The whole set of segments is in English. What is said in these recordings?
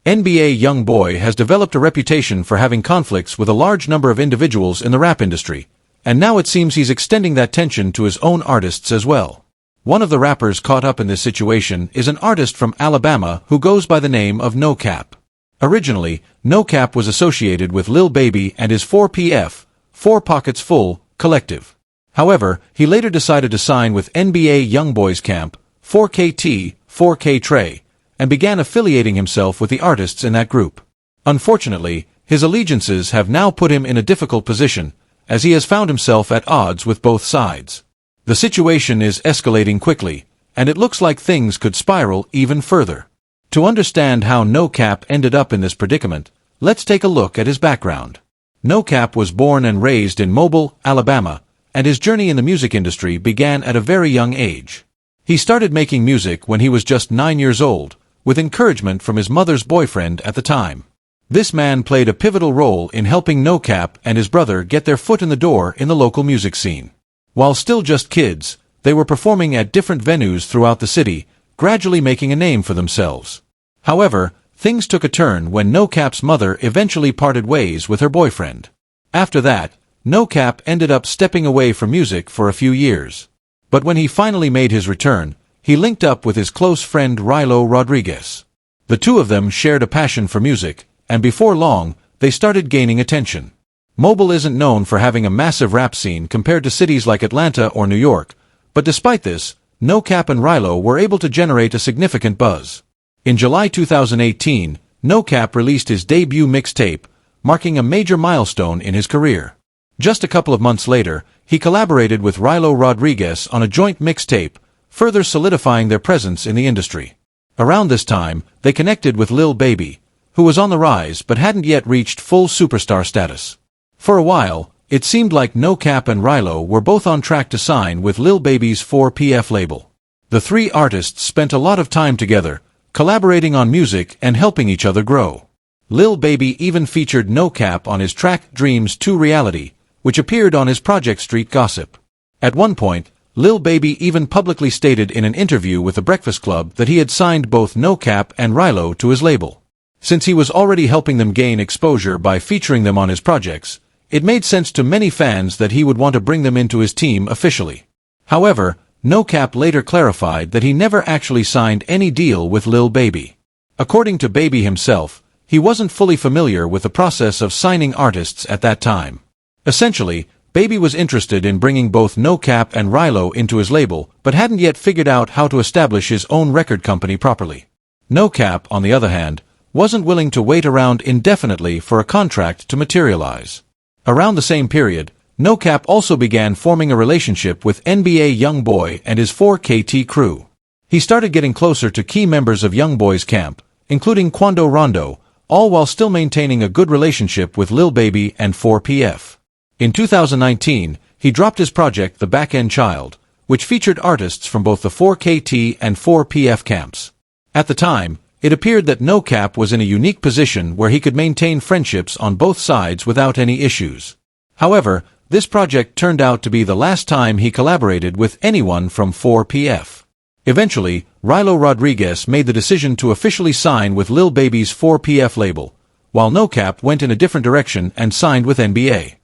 NBA YoungBoy has developed a reputation for having conflicts with a large number of individuals in the rap industry, and now it seems he's extending that tension to his own artists as well. One of the rappers caught up in this situation is an artist from Alabama who goes by the name of No Cap. Originally, No Cap was associated with Lil Baby and his 4PF, 4 Pockets Full, collective. However, he later decided to sign with NBA YoungBoy's camp, 4KT, 4K Trey, and began affiliating himself with the artists in that group. Unfortunately, his allegiances have now put him in a difficult position, as he has found himself at odds with both sides. The situation is escalating quickly, and it looks like things could spiral even further. To understand how No Cap ended up in this predicament, let's take a look at his background. No Cap was born and raised in Mobile, Alabama, and his journey in the music industry began at a very young age. He started making music when he was just 9 years old, with encouragement from his mother's boyfriend at the time. This man played a pivotal role in helping No Cap and his brother get their foot in the door in the local music scene. While still just kids, they were performing at different venues throughout the city, gradually making a name for themselves. However, things took a turn when No Cap's mother eventually parted ways with her boyfriend. After that, No Cap ended up stepping away from music for a few years. But when he finally made his return, he linked up with his close friend Rilo Rodriguez. The two of them shared a passion for music, and before long, they started gaining attention. Mobile isn't known for having a massive rap scene compared to cities like Atlanta or New York, but despite this, No Cap and Rilo were able to generate a significant buzz. In July 2018, No Cap released his debut mixtape, marking a major milestone in his career. Just a couple of months later, he collaborated with Rilo Rodriguez on a joint mixtape, further solidifying their presence in the industry. Around this time, they connected with Lil Baby, who was on the rise but hadn't yet reached full superstar status. For a while, it seemed like No Cap and Rilo were both on track to sign with Lil Baby's 4PF label. The three artists spent a lot of time together, collaborating on music and helping each other grow. Lil Baby even featured No Cap on his track Dreams 2 Reality, which appeared on his Project Street Gossip. At one point, Lil Baby even publicly stated in an interview with The Breakfast Club that he had signed both No Cap and Rilo to his label. Since he was already helping them gain exposure by featuring them on his projects, it made sense to many fans that he would want to bring them into his team officially. However, No Cap later clarified that he never actually signed any deal with Lil Baby. According to Baby himself, he wasn't fully familiar with the process of signing artists at that time. Essentially, Baby was interested in bringing both No Cap and Rilo into his label, but hadn't yet figured out how to establish his own record company properly. No Cap, on the other hand, wasn't willing to wait around indefinitely for a contract to materialize. Around the same period, No Cap also began forming a relationship with NBA YoungBoy and his 4KT crew. He started getting closer to key members of YoungBoy's camp, including Quando Rondo, all while still maintaining a good relationship with Lil Baby and 4PF. In 2019, he dropped his project The Back-End Child, which featured artists from both the 4KT and 4PF camps. At the time, it appeared that No Cap was in a unique position where he could maintain friendships on both sides without any issues. However, this project turned out to be the last time he collaborated with anyone from 4PF. Eventually, Rilo Rodriguez made the decision to officially sign with Lil Baby's 4PF label, while No Cap went in a different direction and signed with NBA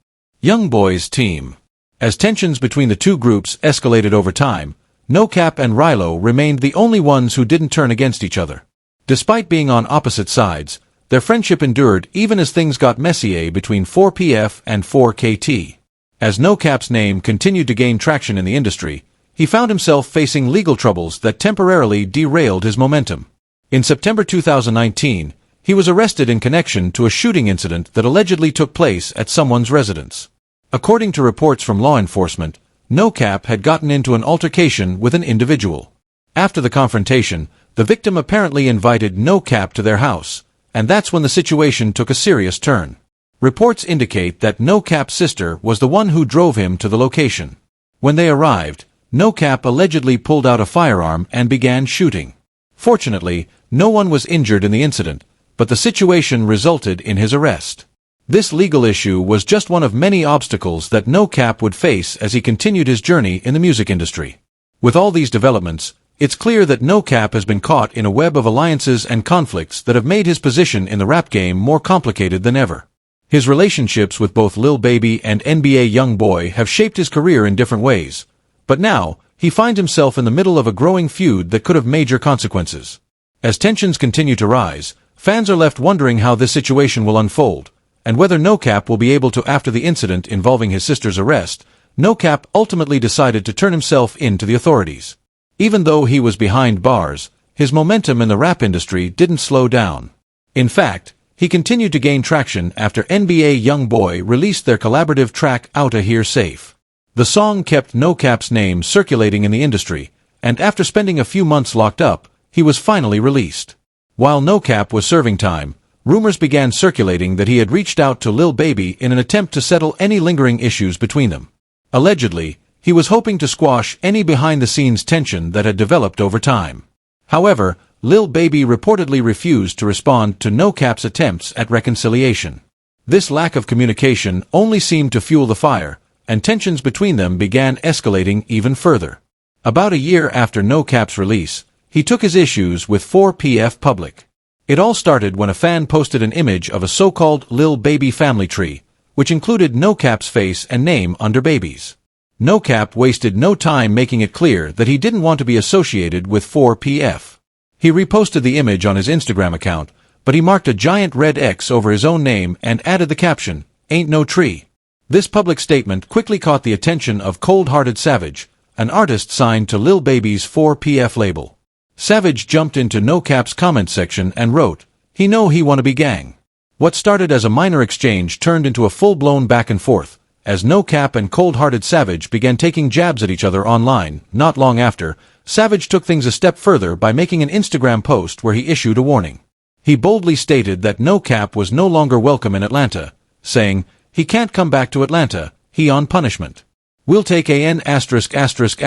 YoungBoy's team. As tensions between the two groups escalated over time, No Cap and Rilo remained the only ones who didn't turn against each other. Despite being on opposite sides, their friendship endured even as things got messy between 4PF and 4KT. As No Cap's name continued to gain traction in the industry, he found himself facing legal troubles that temporarily derailed his momentum. In September 2019, he was arrested in connection to a shooting incident that allegedly took place at someone's residence. According to reports from law enforcement, No Cap had gotten into an altercation with an individual. After the confrontation, the victim apparently invited No Cap to their house, and that's when the situation took a serious turn. Reports indicate that No Cap's sister was the one who drove him to the location. When they arrived, No Cap allegedly pulled out a firearm and began shooting. Fortunately, no one was injured in the incident, but the situation resulted in his arrest. This legal issue was just one of many obstacles that No Cap would face as he continued his journey in the music industry. With all these developments, It's clear that No Cap has been caught in a web of alliances and conflicts that have made his position in the rap game more complicated than ever. His relationships with both Lil Baby and NBA YoungBoy have shaped his career in different ways, but now, he finds himself in the middle of a growing feud that could have major consequences. As tensions continue to rise, fans are left wondering how this situation will unfold, and whether No Cap will be able to. After the incident involving his sister's arrest, No Cap ultimately decided to turn himself in to the authorities. Even though he was behind bars, his momentum in the rap industry didn't slow down. In fact, he continued to gain traction after NBA YoungBoy released their collaborative track Outta Here Safe. The song kept No Cap's name circulating in the industry, and after spending a few months locked up, he was finally released. While No Cap was serving time, rumors began circulating that he had reached out to Lil Baby in an attempt to settle any lingering issues between them. Allegedly, he was hoping to squash any behind-the-scenes tension that had developed over time. However, Lil Baby reportedly refused to respond to No Cap's attempts at reconciliation. This lack of communication only seemed to fuel the fire, and tensions between them began escalating even further. About a year after No Cap's release, he took his issues with 4PF public. It all started when a fan posted an image of a so-called Lil Baby family tree, which included No Cap's face and name under Baby's. No Cap wasted no time making it clear that he didn't want to be associated with 4PF. He reposted the image on his Instagram account, but he marked a giant red X over his own name and added the caption, "Ain't no tree." This public statement quickly caught the attention of Cold Hearted Savage, an artist signed to Lil Baby's 4PF label. Savage jumped into No Cap's comment section and wrote, "He know he wanna be gang." What started as a minor exchange turned into a full-blown back and forth, as No Cap and Cold Hearted Savage began taking jabs at each other online. Not long after, Savage took things a step further by making an Instagram post where he issued a warning. He boldly stated that No Cap was no longer welcome in Atlanta, saying, "He can't come back to Atlanta, he on punishment. We'll take an *****.